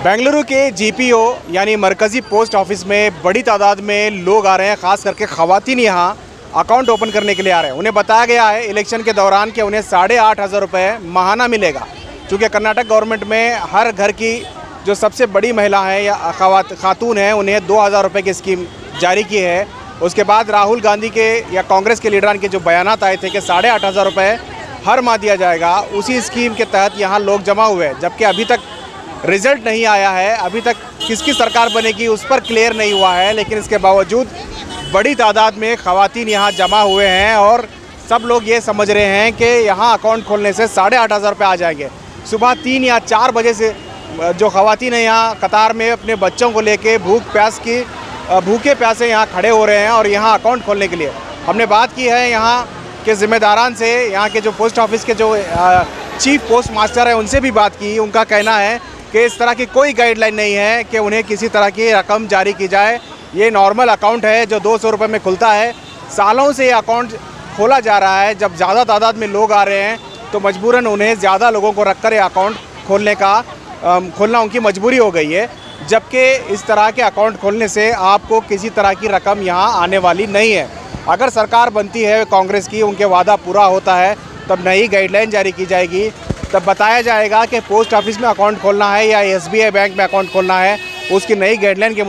बेंगलुरु के जीपीओ यानी मरकज़ी पोस्ट ऑफिस में बड़ी तादाद में लोग आ रहे हैं, ख़ास करके ख़वातीन यहाँ अकाउंट ओपन करने के लिए आ रहे हैं। उन्हें बताया गया है इलेक्शन के दौरान कि उन्हें 8,500 रुपये माहाना मिलेगा, क्योंकि कर्नाटक गवर्नमेंट में हर घर की जो सबसे बड़ी महिला है या खातून है उन्हें 2,000 रुपये की स्कीम जारी की है। उसके बाद राहुल गांधी के या कांग्रेस के लीडरान के जो बयानात आए थे कि 8,500 रुपये हर माह दिया जाएगा, उसी स्कीम के तहत यहाँ लोग जमा हुए हैं। जबकि अभी तक रिज़ल्ट नहीं आया है, अभी तक किसकी सरकार बनेगी उस पर क्लियर नहीं हुआ है, लेकिन इसके बावजूद बड़ी तादाद में ख़वातीन यहाँ जमा हुए हैं और सब लोग ये समझ रहे हैं कि यहाँ अकाउंट खोलने से 8,500 रुपये आ जाएंगे। सुबह 3 या 4 बजे से जो ख़वातीन हैं यहाँ कतार में अपने बच्चों को लेके भूखे प्यासे यहाँ खड़े हो रहे हैं और यहाँ अकाउंट खोलने के लिए हमने बात की है यहाँ के ज़िम्मेदारान से, यहाँ के जो पोस्ट ऑफिस के जो चीफ पोस्ट मास्टर है उनसे भी बात की। उनका कहना है कि इस तरह की कोई गाइडलाइन नहीं है कि उन्हें किसी तरह की रकम जारी की जाए। ये नॉर्मल अकाउंट है जो 200 रुपये में खुलता है। सालों से ये अकाउंट खोला जा रहा है। जब ज़्यादा तादाद में लोग आ रहे हैं तो मजबूरन उन्हें ज़्यादा लोगों को रखकर ये अकाउंट खोलना उनकी मजबूरी हो गई है। जबकि इस तरह के अकाउंट खोलने से आपको किसी तरह की रकम यहाँ आने वाली नहीं है। अगर सरकार बनती है कांग्रेस की, उनके वादा पूरा होता है, तब नई गाइडलाइन जारी की जाएगी। तब बताया जाएगा कि पोस्ट ऑफिस में अकाउंट खोलना है या SBI बैंक में अकाउंट खोलना है, उसकी नई गाइडलाइन के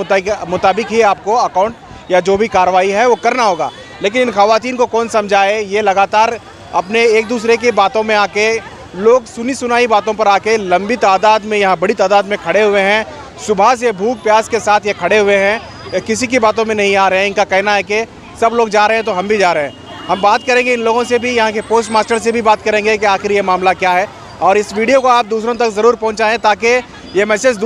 मुताबिक ही आपको अकाउंट या जो भी कार्रवाई है वो करना होगा। लेकिन इन ख़वातीन को कौन समझाए, ये लगातार अपने एक दूसरे की बातों में आके, लोग सुनी सुनाई बातों पर आके लंबी तादाद में यहाँ बड़ी तादाद में खड़े हुए हैं। सुबह से भूख प्यास के साथ ये खड़े हुए हैं, किसी की बातों में नहीं आ रहे हैं। इनका कहना है कि सब लोग जा रहे हैं तो हम भी जा रहे हैं। हम बात करेंगे इन लोगों से भी, यहाँ के पोस्ट मास्टर से भी बात करेंगे कि आखिर ये मामला क्या है। और इस वीडियो को आप दूसरों तक ज़रूर पहुँचाएँ ताकि ये मैसेज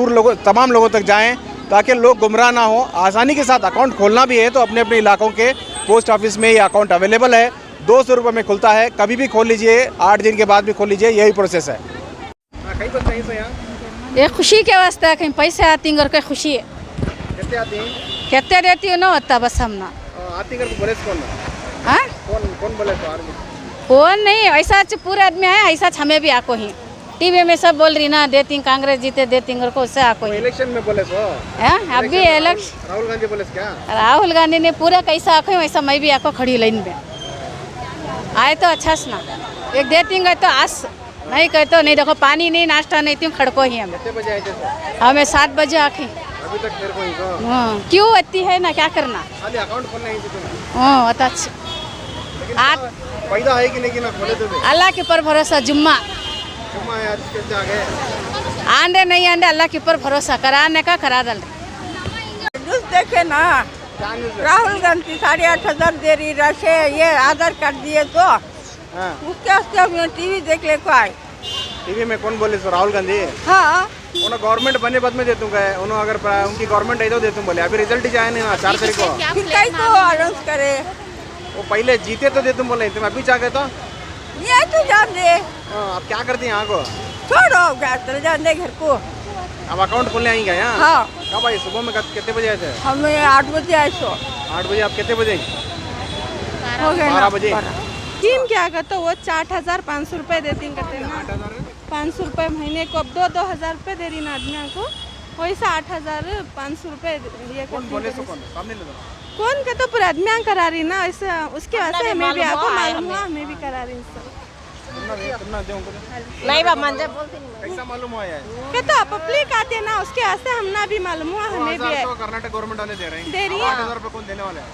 तमाम लोगों तक जाएँ, ताकि लोग गुमराह ना हो। आसानी के साथ अकाउंट खोलना भी है तो अपने अपने इलाकों के पोस्ट ऑफिस में ये अकाउंट अवेलेबल है। 200 रुपये में खुलता है, कभी भी खोल लीजिए, 8 दिन के बाद भी खोल लीजिए, यही प्रोसेस है। ये खुशी के वास्ते है, कहीं पैसे आती और कहीं खुशी है। कितने आती हैं? कितने देती हो ना होता बस हम ना आती कर बोले कौन? हाँ कौन बोले तो कौन नहीं, ऐसा पूरे आदमी है, ऐसा हमें भी आको ही टीवी में सब बोल रही ना, देती कांग्रेस जीते देती को उससे आको ही। इलेक्शन में बोले सो अभी इलेक्शन राहुल गांधी बोले क्या? राहुल गांधी ने पूरा कैसा आको वैसा मैं भी आको खड़ी लाइन में आए तो अच्छा सुना। एक देती तो आस नहीं कहे तो नहीं। देखो पानी नहीं, नाश्ता नहीं, तुम खड़को ही हमें। कितने बजे आए थे? हमें 7 बजे आके। अभी तक फिर कोई को? हाँ, क्यों आती है ना, क्या करना। खाली अकाउंट खोलना ही थी। हाँ अच्छा, आज फायदा है कि नहीं कि ना खोले तो भी? अल्लाह के ऊपर भरोसा। जुम्मा है आज कैसे आ गए? आंदे नहीं आंदे अल्लाह के ऊपर भरोसा, कराने का करा डाल। न्यूज़ देखे ना, राहुल गांधी 8,500 दे रही रशे, ये आधार कार्ड दिए तो उसके वास्ते टीवी देख ले को आए। टीवी में कौन बोले सो? राहुल गांधी? हाँ, उन्होंने गवर्नमेंट बने बाद में दे दूंगा, उन्होंने अगर उनकी गवर्नमेंट आई तो दे दूँ बोले। अभी रिजल्ट ही जाए नहीं ना 4 तारीख को। फिर कहीं तो अनाउंस करे, वो पहले जीते तो दे दूँ बोले, तुम अभी चाह गए तो ये तो जान दे। अब क्या करती हैं यहाँ को? छोड़ो, चले जान दे घर को। अब अकाउंट खोलने आएंगे यहाँ? हाँ। कब आई? सुबह में कितने बजे आए थे? हमें 8 बजे आए सो। 8 बजे। आप कितने बजे? हो गए 12 बजे। स्कीम क्या करते वो 8,500 रुपये देती कहते हैं 500 रुपये महीने को। अब 2,000 रुपये दे रही ना आदमियों को, वैसा 8,500 रुपये ये कौन बोले सो? कौन सामने ले कौन के तो पूरे आदमियाँ करा रही ना, ऐसे उसके वास्ते हमें भी आपको मालूम हुआ, हमें भी करा रही नहीं बाबा मंजे कैसा मालूम हुआ है? के तो पब्लिक आती है ना, उसके वास्ते हमना भी मालूम हुआ, हमें भी है। तो कर्नाटक गवर्नमेंट वाले दे रहे हैं। दे रही है। 8,000 रुपये कौन देने वाले हैं?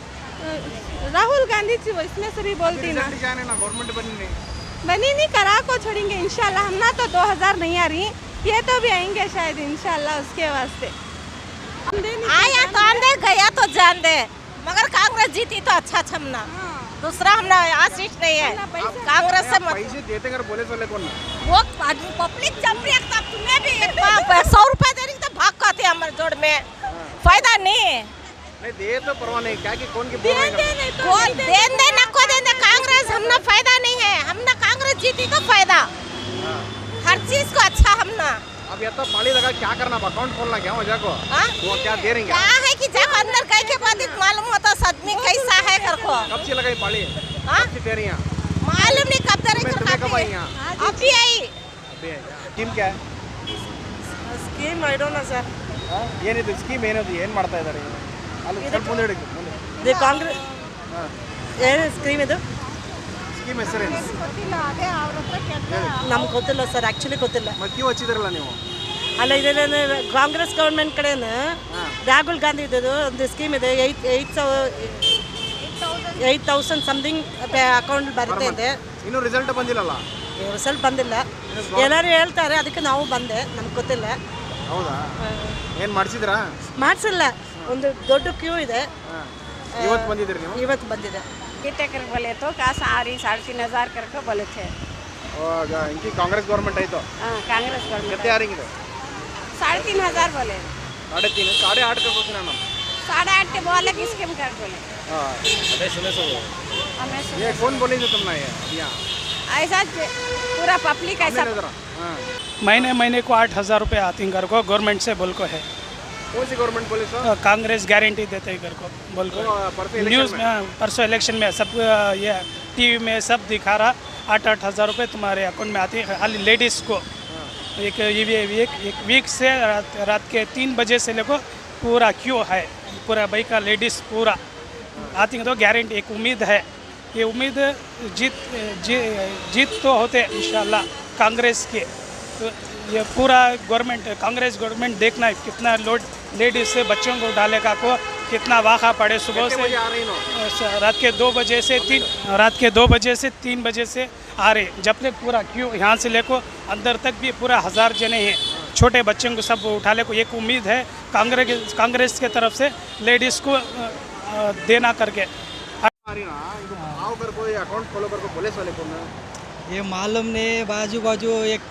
राहुल गांधी जी इसमें से भी बोलती ना, गवर्नमेंट बनी नहीं करा को छोड़ेंगे इंशाल्लाह। हमना तो 2,000 नहीं आ रही, ये तो भी आएंगे शायद इंशाल्लाह, उसके वास्ते। आया तो आंदे, गया तो जान दे, मगर कांग्रेस जीती तो अच्छा छमना। दूसरा हमने आशीष नहीं है कांग्रेस से। पैसे देते कर बोले सोले कौन? वो पब्लिक जम रही है, तब तुम्हें भी 100 रुपए दे रही तो भाग खाते हमारे जोड़ में फायदा नहीं है। नहीं दे तो परवाह नहीं, क्या कि कौन की कौन देन दे ना को देन दे, कांग्रेस हमना फायदा नहीं है। हमना कांग्रेस जीती तो फायदा, हर चीज को अच्छा हमना। अब ये तो पानी लगा क्या करना? अकाउंट खोलना क्या हो जाको? वो क्या दे रही क्या है कि जाको अंदर कह के बाद मालूम होता सदमी कैसा है कर को। कब से लगाई पानी? कब से दे रही हैं? मालूम नहीं कब दे रही। कब आई यहाँ? अभी आई। टीम क्या है? ಸ್ಕೀಮ್ ಇಡೋಣ ಸರ್. ಏನಿದೆ ಸ್ಕೀಮ್ ಏನದು ಏನು ಮಾಡ್ತಾ ಇದ್ದಾರೆ ಅಲ್ಲಿ ಸ್ವಲ್ಪ ಮುಂದೆ ಹಿಡಿದು ಮುಂದೆ ಇದು ಕಾಂಗ್ರೆಸ್ ಏನು ಸ್ಕೀಮ್ ಇದು ಸ್ಕೀಮ್ ಹೆಸರೇನು ನಮ್ಗೆ ಗೊತ್ತಿಲ್ಲ ಸರ್, ಆ್ಯಕ್ಚುಲಿ ಗೊತ್ತಿಲ್ಲ. ಮತ್ತೆ ಕ್ಯೂ ಹಚ್ಚಿದ್ರಲ್ಲ ನೀವು ಅಲ್ಲ ಇದೇನೇ ಕಾಂಗ್ರೆಸ್ ಗೌರ್ಮೆಂಟ್ ಕಡೆಯಿಂದ ರಾಹುಲ್ ಗಾಂಧಿ ಇದ್ದದ್ದು ಒಂದು ಸ್ಕೀಮ್ ಇದೆ. 8,000 ಸಮಥಿಂಗ್ ಅಕೌಂಟ್ ಬರುತ್ತೆ ಇದೆ. ಇನ್ನೂ ರಿಸಲ್ಟ್ ಬಂದಿಲ್ಲಲ್ಲ? ರಿಸಲ್ಟ್ ಬಂದಿಲ್ಲ, ಎಲ್ಲರೂ ಹೇಳ್ತಾರೆ, ಅದಕ್ಕೆ ನಾವು ಬಂದೆ, ನಮ್ಗೆ ಗೊತ್ತಿಲ್ಲ. ಹೌದಾ? ಏನು ಮಾಡಿಸಿದ್ರಾ? ಮಾಡಿಸಿಲ್ಲ, ಒಂದು ದೊಡ್ಡ ಕ್ಯೂ ಇದೆ. ಇವತ್ತು ಬಂದಿದ್ದೀರಿ ನೀವು? ಇವತ್ತು ಬಂದಿದೆ. कितने कर बोले तो कहाँ से आ रही 3,500 करके बोले थे। इनकी कांग्रेस गवर्नमेंट है तो हाँ कांग्रेस गवर्नमेंट कितने आ रही है? 3,500 बोले। 3.5 8.5 का सोचना ना 8.5 के बोले कि स्कीम कर बोले। हाँ हमें सुने ये कौन बोली जो तुमने ये यहाँ ऐसा पूरा पब्लिक ऐसा महीने महीने को 8,000 रुपये आती हैं घर को, गवर्नमेंट से बोल को है। कौन सी गवर्नमेंट बोली सर? कांग्रेस गारंटी देते हैं घर को बोल को। न्यूज़ में परसों इलेक्शन में सब ये टीवी में सब दिखा रहा 8,000 रुपये तुम्हारे अकाउंट में आती है खाली लेडीज़ को। एक वीक से रात के 3 बजे से लेकर पूरा क्यों है पूरा भाई का लेडीज़ पूरा आती है तो गारंटी एक उम्मीद है। ये उम्मीद जीत तो होते इंशाल्लाह कांग्रेस के। तो ये पूरा गवर्नमेंट कांग्रेस गवर्नमेंट देखना है कितना लोड लेडीज़ से बच्चों को डालेगा को कितना वाक़ा पड़े सुबह से रात के 2 बजे से 3 बजे से आ रहे जब तक पूरा क्यों यहाँ से लेकर अंदर तक भी पूरा 1000 जने हैं छोटे बच्चों को सब उठा ले को एक उम्मीद है कांग्रेस के तरफ से लेडीज़ को देना करके। अकाउंट खोलो कर पुलिस वाले को ये मालूम नहीं, बाजू बाजू एक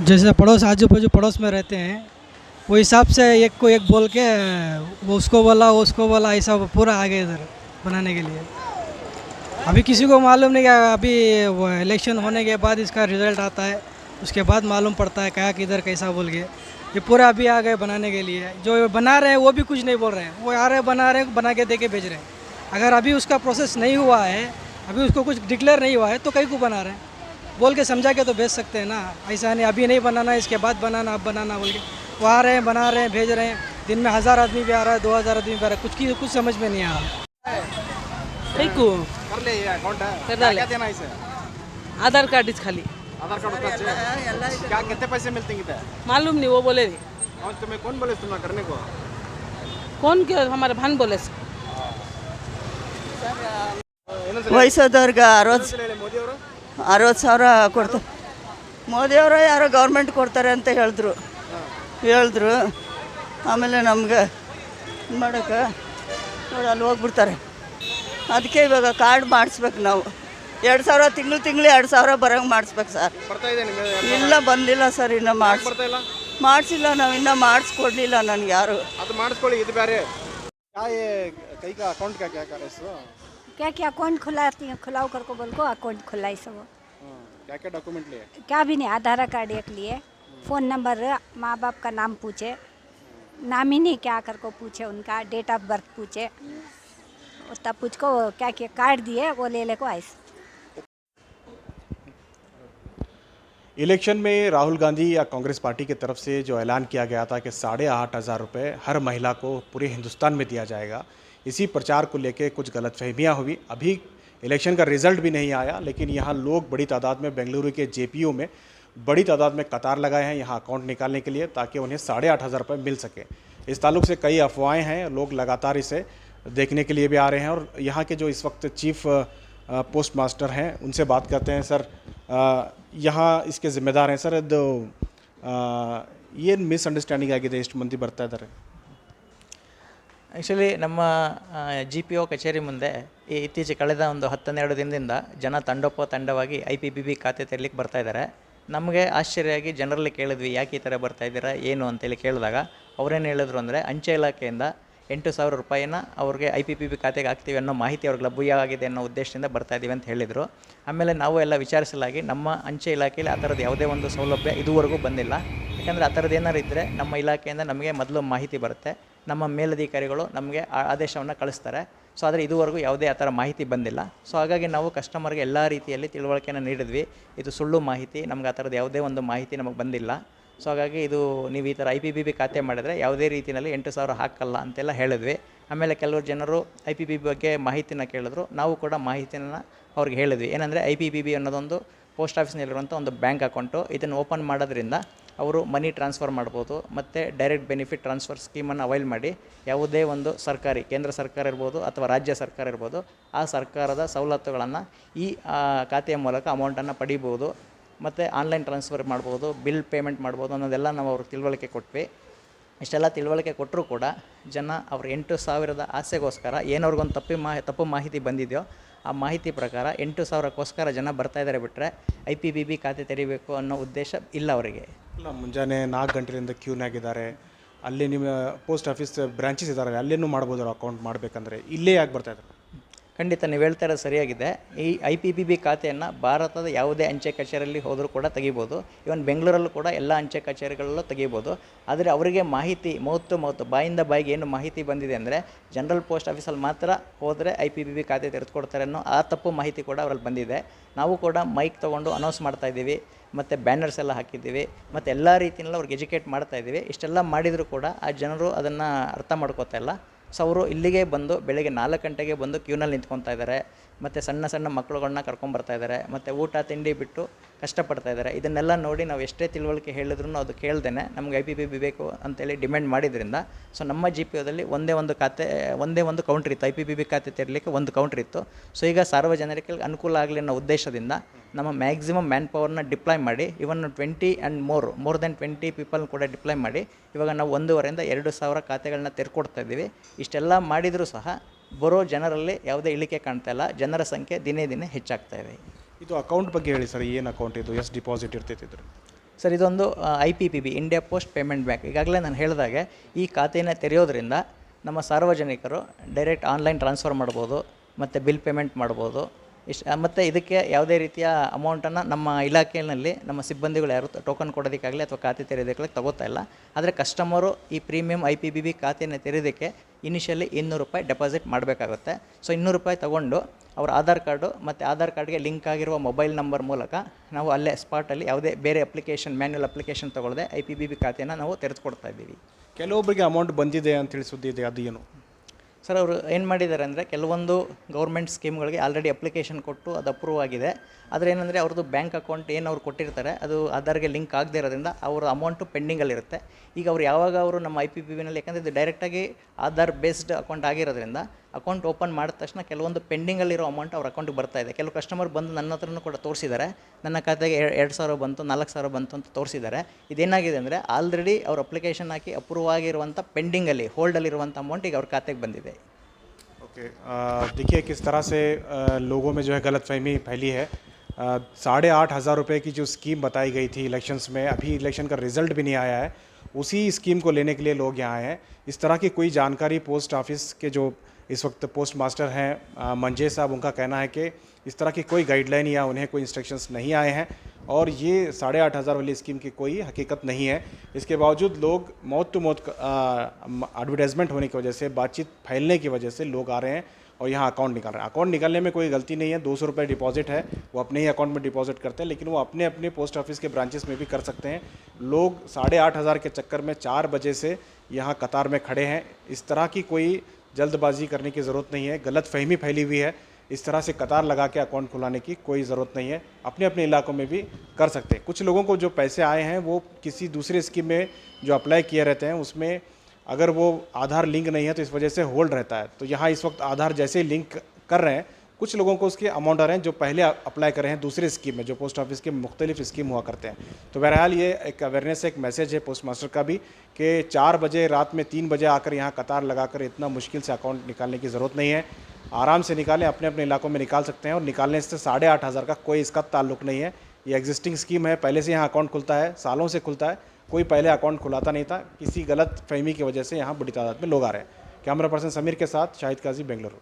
जैसे पड़ोस आजू बाजू पड़ोस में रहते हैं वो हिसाब से एक को एक बोल के वो उसको बोला ऐसा पूरा आगे इधर बनाने के लिए। अभी किसी को मालूम नहीं क्या, अभी वो इलेक्शन होने के बाद इसका रिज़ल्ट आता है उसके बाद मालूम पड़ता है क्या किधर कैसा बोल के। ये पूरा अभी आ गए बनाने के लिए, जो बना रहे हैं वो भी कुछ नहीं बोल रहे हैं, वो आ रहे हैं बना रहे हैं बना के दे के भेज रहे हैं। अगर अभी उसका प्रोसेस नहीं हुआ है, अभी उसको कुछ डिक्लेयर नहीं हुआ है तो कहीं को बना रहे हैं, बोल के समझा के तो भेज सकते हैं ना। ऐसा नहीं अभी नहीं बनाना इसके बाद बनाना अब बनाना बोल के वो आ रहे हैं बना रहे हैं भेज रहे हैं। दिन में 1000 आदमी भी आ रहा है 2000 आदमी भी आ रहा है, कुछ समझ में नहीं आ रहा। ठीक हो कर ले ये अकाउंट है कर डाले। क्या देना इसे? आधार कार्ड इस खाली आधार कार्ड उसका चाहिए। क्या कितने पैसे मिलते हैं? मालूम नहीं, वो बोले नहीं। और तुम्हें कौन बोले तुम्हें करने को? कौन के हमारे भान बोले ವಯಸ್ಸಾದವ್ರಿಗೆ 60 ಮೋದಿ ಅವರು 60,000 ಕೊಡ್ತಾರೆ. ಮೋದಿಯವರು ಯಾರೋ ಗೌರ್ಮೆಂಟ್ ಕೊಡ್ತಾರೆ ಅಂತ ಹೇಳಿದ್ರು ಆಮೇಲೆ ನಮ್ಗೆ ಮಾಡೋಕ್ಕೆ ನೋಡಿ ಅಲ್ಲಿ ಹೋಗ್ಬಿಡ್ತಾರೆ. ಅದಕ್ಕೆ ಇವಾಗ ಕಾರ್ಡ್ ಮಾಡಿಸ್ಬೇಕು ನಾವು 2,000 ತಿಂಗಳು 2,000 ಬರೋಂಗೆ ಮಾಡಿಸ್ಬೇಕು ಸರ್. ಬರ್ತಾ ಇದೆ ನಿಮಗೆ? ಇಲ್ಲ ಬಂದಿಲ್ಲ ಸರ್, ಇನ್ನೂ ಬರ್ತಾ ಇಲ್ಲ ಮಾಡಿಸಿಲ್ಲ ನಾವು ಇನ್ನೂ ಮಾಡಿಸ್ಕೊಡ್ಲಿಲ್ಲ ನನಗೆ ಯಾರು. ಅದು ಮಾಡಿಸ್ಕೊಳ್ಳಿ ಇದು ಬೇರೆ क्या ये कई का अकाउंट का क्या कर रहे हो? क्या क्या अकाउंट खुलाती है खुलाओ कर को बोल को अकाउंट खुलाई सब क्या क्या डॉक्यूमेंट लिए? क्या भी नहीं, आधार कार्ड एक लिए, फ़ोन नंबर, माँ बाप का नाम पूछे, नामिनी क्या कर को पूछे, उनका डेट ऑफ बर्थ पूछे, तब पूछ को क्या क्या कार्ड दिए वो ले को आइस। इलेक्शन में राहुल गांधी या कांग्रेस पार्टी की तरफ से जो ऐलान किया गया था कि 8,500 रुपये हर महिला को पूरे हिंदुस्तान में दिया जाएगा, इसी प्रचार को लेकर कुछ गलतफहमियां हुई। अभी इलेक्शन का रिज़ल्ट भी नहीं आया, लेकिन यहाँ लोग बड़ी तादाद में बेंगलुरु के JPO में बड़ी तादाद में कतार लगाए हैं यहाँ अकाउंट निकालने के लिए ताकि उन्हें 8,500 रुपये मिल सके। इस ताल्लुक से कई अफवाहें हैं, लोग लगातार इसे देखने के लिए भी आ रहे हैं। और यहाँ के जो इस वक्त चीफ पोस्ट मास्टर हैं उनसे बात करते हैं। सर यहाँ इसके ज़िम्मेदार हैं सर, ಏನು ಮಿಸ್ಅಂಡರ್ಸ್ಟ್ಯಾಂಡಿಂಗ್ ಆಗಿದೆ ಎಷ್ಟು ಮಂದಿ ಬರ್ತಾ ಇದ್ದಾರೆ? ಆ್ಯಕ್ಚುಲಿ ನಮ್ಮ GPO ಕಚೇರಿ ಮುಂದೆ ಇತ್ತೀಚೆಗೆ ಕಳೆದ ಒಂದು 10-12 ದಿನದಿಂದ ಜನ ತಂಡವಾಗಿ IPPB ಖಾತೆ ತೆರಲಿಕ್ಕೆ ಬರ್ತಾ ಇದ್ದಾರೆ. ನಮಗೆ ಆಶ್ಚರ್ಯ ಆಗಿ ಜನರಲ್ಲಿ ಕೇಳಿದ್ವಿ ಯಾಕೆ ಈ ಥರ ಬರ್ತಾ ಇದ್ದೀರಾ ಏನು ಅಂತೇಳಿ ಕೇಳಿದಾಗ ಅವರೇನು ಹೇಳಿದ್ರು ಅಂದರೆ ಅಂಚೆ ಇಲಾಖೆಯಿಂದ 8,000 ರೂಪಾಯಿನ ಅವ್ರಿಗೆ IPPB ಖಾತೆಗೆ ಹಾಕ್ತೀವಿ ಅನ್ನೋ ಮಾಹಿತಿ ಅವ್ರಿಗೆ ಲಭ್ಯ ಆಗಿದೆ ಅನ್ನೋ ಉದ್ದೇಶದಿಂದ ಬರ್ತಾ ಇದ್ದೀವಿ ಅಂತ ಹೇಳಿದರು. ಆಮೇಲೆ ನಾವು ಎಲ್ಲ ವಿಚಾರಿಸಲಾಗಿ ನಮ್ಮ ಅಂಚೆ ಇಲಾಖೆಯಲ್ಲಿ ಆ ಥರದ್ದು ಯಾವುದೇ ಒಂದು ಸೌಲಭ್ಯ ಇದುವರೆಗೂ ಬಂದಿಲ್ಲ. ಯಾಕಂದರೆ ಆ ಥರದ್ದು ಏನಾರು ಇದ್ದರೆ ನಮ್ಮ ಇಲಾಖೆಯಿಂದ ನಮಗೆ ಮೊದಲು ಮಾಹಿತಿ ಬರುತ್ತೆ, ನಮ್ಮ ಮೇಲಧಿಕಾರಿಗಳು ನಮಗೆ ಆದೇಶವನ್ನು ಕಳಿಸ್ತಾರೆ. ಸೊ ಆದರೆ ಇದುವರೆಗೂ ಯಾವುದೇ ಆ ಥರ ಮಾಹಿತಿ ಬಂದಿಲ್ಲ. ಸೊ ಹಾಗಾಗಿ ನಾವು ಕಸ್ಟಮರ್ಗೆ ಎಲ್ಲ ರೀತಿಯಲ್ಲಿ ತಿಳುವಳಿಕೆಯನ್ನು ನೀಡಿದ್ವಿ, ಇದು ಸುಳ್ಳು ಮಾಹಿತಿ, ನಮ್ಗೆ ಆ ಥರದ್ದು ಯಾವುದೇ ಒಂದು ಮಾಹಿತಿ ನಮಗೆ ಬಂದಿಲ್ಲ. ಸೊ ಹಾಗಾಗಿ ಇದು ನೀವು ಈ ಥರ IPPB ಖಾತೆ ಮಾಡಿದರೆ ಯಾವುದೇ ರೀತಿಯಲ್ಲಿ 8,000 ಹಾಕಲ್ಲ ಅಂತೆಲ್ಲ ಹೇಳಿದ್ವಿ. ಆಮೇಲೆ ಕೆಲವರು ಜನರು IPPB ಬಗ್ಗೆ ಮಾಹಿತಿನ ಕೇಳಿದ್ರು. ನಾವು ಕೂಡ ಮಾಹಿತಿನ ಅವ್ರಿಗೆ ಹೇಳಿದ್ವಿ. ಏನಂದರೆ IPPB ಅನ್ನೋದೊಂದು ಪೋಸ್ಟ್ ಆಫೀಸ್ನಲ್ಲಿರುವಂಥ ಒಂದು ಬ್ಯಾಂಕ್ ಅಕೌಂಟು. ಇದನ್ನು ಓಪನ್ ಮಾಡೋದ್ರಿಂದ ಅವರು ಮನಿ ಟ್ರಾನ್ಸ್ಫರ್ ಮಾಡ್ಬೋದು ಮತ್ತು ಡೈರೆಕ್ಟ್ ಬೆನಿಫಿಟ್ ಟ್ರಾನ್ಸ್ಫರ್ ಸ್ಕೀಮನ್ನು ಅವೈಲ್ ಮಾಡಿ ಯಾವುದೇ ಒಂದು ಸರ್ಕಾರಿ, ಕೇಂದ್ರ ಸರ್ಕಾರ ಇರ್ಬೋದು ಅಥವಾ ರಾಜ್ಯ ಸರ್ಕಾರ ಇರ್ಬೋದು, ಆ ಸರ್ಕಾರದ ಸವಲತ್ತುಗಳನ್ನು ಈ ಖಾತೆಯ ಮೂಲಕ ಅಮೌಂಟನ್ನು ಪಡಿಬೋದು ಮತ್ತು ಆನ್ಲೈನ್ ಟ್ರಾನ್ಸ್ಫರ್ ಮಾಡ್ಬೋದು, ಬಿಲ್ ಪೇಮೆಂಟ್ ಮಾಡ್ಬೋದು ಅನ್ನೋದೆಲ್ಲ ನಾವು ಅವ್ರಿಗೆ ತಿಳುವಳಿಕೆ ಕೊಟ್ವಿ. ಇಷ್ಟೆಲ್ಲ ತಿಳುವಳಿಕೆ ಕೊಟ್ಟರೂ ಕೂಡ ಜನ ಅವ್ರ 8,000ದ ಆಸೆಗೋಸ್ಕರ ಏನವ್ರಿಗೊಂದು ತಪ್ಪು ಮಾಹಿತಿ ಬಂದಿದೆಯೋ ಆ ಮಾಹಿತಿ ಪ್ರಕಾರ 8,000ಕ್ಕೋಸ್ಕರ ಜನ ಬರ್ತಾಯಿದ್ದಾರೆ ಬಿಟ್ಟರೆ IPPB ಖಾತೆ ತೆರಿಬೇಕು ಅನ್ನೋ ಉದ್ದೇಶ ಇಲ್ಲ ಅವರಿಗೆ. ಇಲ್ಲ, ಮುಂಜಾನೆ 4 ಗಂಟೆಯಿಂದ ಕ್ಯೂನಾಗಿದ್ದಾರೆ. ಅಲ್ಲಿ ನಿಮ್ಮ ಪೋಸ್ಟ್ ಆಫೀಸ್ ಬ್ರಾಂಚಸ್ ಇದ್ದಾರೆ, ಅಲ್ಲೇನೂ ಮಾಡ್ಬೋದು ಅಕೌಂಟ್ ಮಾಡಬೇಕಂದ್ರೆ. ಇಲ್ಲೇ ಯಾಕೆ ಬರ್ತಾಯಿದ್ದಾರೆ? ಖಂಡಿತ ನೀವು ಹೇಳ್ತಾ ಇರೋದು ಸರಿಯಾಗಿದೆ. ಈ IPPB ಖಾತೆಯನ್ನು ಭಾರತದ ಯಾವುದೇ ಅಂಚೆ ಕಚೇರಿಯಲ್ಲಿ ಹೋದರೂ ಕೂಡ ತೆಗಿಬೋದು. ಇವನ್ ಬೆಂಗಳೂರಲ್ಲೂ ಕೂಡ ಎಲ್ಲ ಅಂಚೆ ಕಚೇರಿಗಳಲ್ಲೂ ತೆಗಿಬೋದು. ಆದರೆ ಅವರಿಗೆ ಮಾಹಿತಿ ಮೌತು ಬಾಯಿಂದ ಬಾಯಿಗೆ ಏನು ಮಾಹಿತಿ ಬಂದಿದೆ ಅಂದರೆ ಜನರಲ್ ಪೋಸ್ಟ್ ಆಫೀಸಲ್ಲಿ ಮಾತ್ರ ಹೋದರೆ IPPB ಖಾತೆ ತೆರೆದುಕೊಡ್ತಾರೆ ಅನ್ನೋ ಆ ತಪ್ಪು ಮಾಹಿತಿ ಕೂಡ ಅವರಲ್ಲಿ ಬಂದಿದೆ. ನಾವು ಕೂಡ ಮೈಕ್ ತೊಗೊಂಡು ಅನೌನ್ಸ್ ಮಾಡ್ತಾಯಿದ್ದೀವಿ ಮತ್ತು ಬ್ಯಾನರ್ಸ್ ಎಲ್ಲ ಹಾಕಿದ್ದೀವಿ ಮತ್ತು ಎಲ್ಲ ರೀತಿಯಲ್ಲಿ ಅವ್ರಿಗೆ ಎಜುಕೇಟ್ ಮಾಡ್ತಾಯಿದ್ದೀವಿ. ಇಷ್ಟೆಲ್ಲ ಮಾಡಿದರೂ ಕೂಡ ಆ ಜನರು ಅದನ್ನು ಅರ್ಥ ಮಾಡ್ಕೋತಾ ಇಲ್ಲ. ಸೊ ಅವರು ಇಲ್ಲಿಗೆ ಬಂದು ಬೆಳಗ್ಗೆ 4 ಗಂಟೆಗೆ ಬಂದು ಕ್ಯೂನಲ್ಲಿ ನಿಂತ್ಕೊತಾ ಇದ್ದಾರೆ ಮತ್ತು ಸಣ್ಣ ಮಕ್ಕಳುಗಳನ್ನ ಕರ್ಕೊಂಬರ್ತಾ ಇದ್ದಾರೆ ಮತ್ತು ಊಟ ತಿಂಡಿ ಬಿಟ್ಟು ಕಷ್ಟಪಡ್ತಾ ಇದ್ದಾರೆ. ಇದನ್ನೆಲ್ಲ ನೋಡಿ ನಾವು ಎಷ್ಟೇ ತಿಳುವಳಿಕೆ ಹೇಳಿದ್ರು ಅದು ಕೇಳ್ದೇನೆ ನಮ್ಗೆ IPPB ಬೇಕು ಅಂತೇಳಿ ಡಿಮ್ಯಾಂಡ್ ಮಾಡಿದ್ರಿಂದ ಸೊ ನಮ್ಮ GPOದಲ್ಲಿ ಒಂದೇ ಒಂದು ಕೌಂಟ್ರ್ ಇತ್ತು. IPPB ಖಾತೆ ತೆರಲಿಕ್ಕೆ ಒಂದು ಕೌಂಟ್ರ್ ಇತ್ತು. ಸೊ ಈಗ ಸಾರ್ವಜನಿಕರಿಗೆ ಅನುಕೂಲ ಆಗಲಿ ಅನ್ನೋ ಉದ್ದೇಶದಿಂದ ನಮ್ಮ ಮ್ಯಾಕ್ಸಿಮಮ್ ಮ್ಯಾನ್ ಪವರ್ನ ಡಿಪ್ಲಾಯ್ ಮಾಡಿ ಇವನ್ 20 ಆ್ಯಂಡ್ ಮೋರ್ ದೆನ್ 20 ಪೀಪಲ್ ಕೂಡ ಡಿಪ್ಲಾಯ್ ಮಾಡಿ ಇವಾಗ ನಾವು 1,500ರಿಂದ 2,000 ಖಾತೆಗಳನ್ನ ತೆರೆಕೊಡ್ತಾ ಇದ್ದೀವಿ. ಇಷ್ಟೆಲ್ಲ ಮಾಡಿದರೂ ಸಹ ಬರೋ ಜನರಲ್ಲಿ ಯಾವುದೇ ಇಳಿಕೆ ಕಾಣ್ತಾ ಇಲ್ಲ. ಜನರ ಸಂಖ್ಯೆ ದಿನೇ ಹೆಚ್ಚಾಗ್ತಾ ಇದೆ. ಇದು ಅಕೌಂಟ್ ಬಗ್ಗೆ ಹೇಳಿ ಸರ್, ಏನು ಅಕೌಂಟ್ ಇದು, ಎಷ್ಟು ಡಿಪಾಸಿಟ್ ಇರ್ತಿದ್ರು? ಸರ್ ಇದೊಂದು IPPB India post payment bank. ಈಗಾಗಲೇ ನಾನು ಹೇಳಿದಾಗೆ ಈ ಖಾತೆಯನ್ನು ತೆರೆಯೋದ್ರಿಂದ ನಮ್ಮ ಸಾರ್ವಜನಿಕರು ಡೈರೆಕ್ಟ್ ಆನ್ಲೈನ್ ಟ್ರಾನ್ಸ್ಫರ್ ಮಾಡ್ಬೋದು ಮತ್ತು ಬಿಲ್ ಪೇಮೆಂಟ್ ಮಾಡ್ಬೋದು. ಮತ್ತು ಇದಕ್ಕೆ ಯಾವುದೇ ರೀತಿಯ ಅಮೌಂಟನ್ನು ನಮ್ಮ ಇಲಾಖೆಯಲ್ಲಿ ನಮ್ಮ ಸಿಬ್ಬಂದಿಗಳು ಯಾರು ಟೋಕನ್ ಕೊಡೋದಕ್ಕಾಗಲಿ ಅಥವಾ ಖಾತೆ ತೆರೆಯೋದಕ್ಕಾಗಲಿ ತಗೋತಾ ಇಲ್ಲ. ಆದರೆ ಕಸ್ಟಮರು ಈ ಪ್ರೀಮಿಯಂ IPPB ಖಾತೆಯನ್ನು ತೆರೆಯೋದಕ್ಕೆ ಇನಿಷಿಯಲಿ ₹200 ಡೆಪಾಸಿಟ್ ಮಾಡಬೇಕಾಗುತ್ತೆ. ಸೊ ₹200 ತೊಗೊಂಡು ಅವ್ರ ಆಧಾರ್ ಕಾರ್ಡು ಮತ್ತು ಆಧಾರ್ ಕಾರ್ಡ್ಗೆ ಲಿಂಕ್ ಆಗಿರುವ ಮೊಬೈಲ್ ನಂಬರ್ ಮೂಲಕ ನಾವು ಅಲ್ಲೇ ಸ್ಪಾಟಲ್ಲಿ ಯಾವುದೇ ಬೇರೆ ಮ್ಯಾನ್ಯುವಲ್ ಅಪ್ಲಿಕೇಶನ್ ತೊಗೊಳ್ಳದೆ IPPB ಖಾತೆಯನ್ನು ನಾವು ತೆರೆದುಕೊಡ್ತಾ ಇದ್ದೀವಿ. ಕೆಲವೊಬ್ಬರಿಗೆ ಅಮೌಂಟ್ ಬಂದಿದೆ ಅಂತೇಳಿ ಸುದ್ದಿ ಇದೆ, ಅದು ಏನು ಸರ್? ಅವರು ಏನು ಮಾಡಿದ್ದಾರೆ ಅಂದರೆ ಕೆಲವೊಂದು ಗೌರ್ಮೆಂಟ್ ಸ್ಕೀಮ್ಗಳಿಗೆ ಆಲ್ರೆಡಿ ಅಪ್ಲಿಕೇಶನ್ ಕೊಟ್ಟು ಅದು ಅಪ್ರೂವ್ ಆಗಿದೆ. ಆದರೆ ಏನಂದರೆ ಅವ್ರದ್ದು ಬ್ಯಾಂಕ್ ಅಕೌಂಟ್ ಏನು ಅವ್ರು ಕೊಟ್ಟಿರ್ತಾರೆ ಅದು ಆಧಾರ್ಗೆ ಲಿಂಕ್ ಆಗದೇ ಇರೋದ್ರಿಂದ ಅವ್ರ ಅಮೌಂಟು ಪೆಂಡಿಂಗಲ್ಲಿರುತ್ತೆ. ಈಗ ಅವ್ರು ಯಾವಾಗ ಅವರು ನಮ್ಮ IPPBನಲ್ಲಿ, ಯಾಕಂದರೆ ಇದು ಡೈರೆಕ್ಟಾಗಿ ಆಧಾರ್ ಬೇಸ್ಡ್ ಅಕೌಂಟ್ ಆಗಿರೋದ್ರಿಂದ ಅಕೌಂಟ್ ಓಪನ್ ಮಾಡಿದ ತಕ್ಷಣ ಕೆಲವೊಂದು ಪೆಂಡಿಂಗಲ್ಲಿರೋ ಅಮೌಂಟ್ ಅವ್ರ ಅಕೌಂಟಿಗೆ ಬರ್ತಾ ಇದೆ. ಕೆಲವು ಕಸ್ಟಮರ್ ಬಂದು ನನ್ನ ಹತ್ರನೂ ಕೂಡ ತೋರಿಸಿದ್ದಾರೆ, ನನ್ನ ಖಾತೆಗೆ 2,000 ಬಂತು, 4,000 ಬಂತು ಅಂತ ತೋರಿಸಿದ್ದಾರೆ. ಇದೇನಾಗಿದೆ ಅಂದರೆ ಆಲ್ರೆಡಿ ಅವ್ರ ಅಪ್ಲಿಕೇಶನ್ ಹಾಕಿ ಅಪ್ರೂವ್ ಆಗಿರುವಂಥ ಪೆಂಡಿಂಗಲ್ಲಿ ಹೋಲ್ಡಲ್ಲಿರುವಂಥ ಅಮೌಂಟ್ ಈಗ ಅವ್ರ ಖಾತೆಗೆ ಬಂದಿದೆ. ओके, देखिए किस तरह से लोगों में जो है गलतफहमी फैली है. 8,500 रुपये की जो स्कीम बताई गई थी इलेक्शंस में, अभी इलेक्शन का रिज़ल्ट भी नहीं आया है, उसी स्कीम को लेने के लिए लोग यहाँ आए हैं. इस तरह की कोई जानकारी पोस्ट ऑफिस के जो इस वक्त पोस्ट मास्टर हैं मंजे साहब, उनका कहना है कि इस तरह की कोई गाइडलाइन या उन्हें कोई इंस्ट्रक्शंस नहीं आए हैं और ये 8,500 वाली स्कीम की कोई हकीकत नहीं है. इसके बावजूद लोग मौत टू मौत एडवर्टाइजमेंट होने की वजह से, बातचीत फैलने की वजह से लोग आ रहे हैं और यहाँ अकाउंट निकाल रहे हैं. अकाउंट निकालने में कोई गलती नहीं है, 200 रुपये डिपॉजिट है, वो अपने ही अकाउंट में डिपॉजिट करते हैं, लेकिन वो अपने अपने पोस्ट ऑफिस के ब्रांचेस में भी कर सकते हैं. लोग 8,500 के चक्कर में 4 बजे से यहाँ कतार में खड़े हैं. इस तरह की कोई जल्दबाजी करने की ज़रूरत नहीं है. गलत फहमी फैली हुई है. इस तरह से कतार लगा के अकाउंट खुलाने की कोई ज़रूरत नहीं है. अपने अपने इलाकों में भी कर सकते हैं. कुछ लोगों को जो पैसे आए हैं वो किसी दूसरे स्कीम में जो अप्लाई किए रहते हैं, उसमें अगर वो आधार लिंक नहीं है तो इस वजह से होल्ड रहता है. तो यहाँ इस वक्त आधार जैसे ही लिंक कर रहे हैं, कुछ लोगों को उसके अमाउंट आ रहे हैं जो पहले अप्लाई कर रहे हैं दूसरे स्कीम में, जो पोस्ट ऑफिस के मुख्तलिफ स्कीम हुआ करते हैं. तो बहरहाल ये एक अवेयरनेस, एक मैसेज है पोस्ट मास्टर का भी कि 4 बजे रात में 3 बजे आकर यहाँ कतार लगाकर इतना मुश्किल से अकाउंट निकालने की ज़रूरत नहीं है. आराम से निकालें, अपने अपने इलाकों में निकाल सकते हैं और निकालने से 8,500 का कोई इसका ताल्लुक नहीं है. ये एग्जिस्टिंग स्कीम है, पहले से यहाँ अकाउंट खुलता है, सालों से खुलता है. कोई पहले अकाउंट खुलाता नहीं था. किसी गलत फहमी की वजह से यहाँ बड़ी तादाद में लोग आ रहे हैं. कैमरा पर्सन समीर के साथ शाहिद काजी, बेंगलुरु.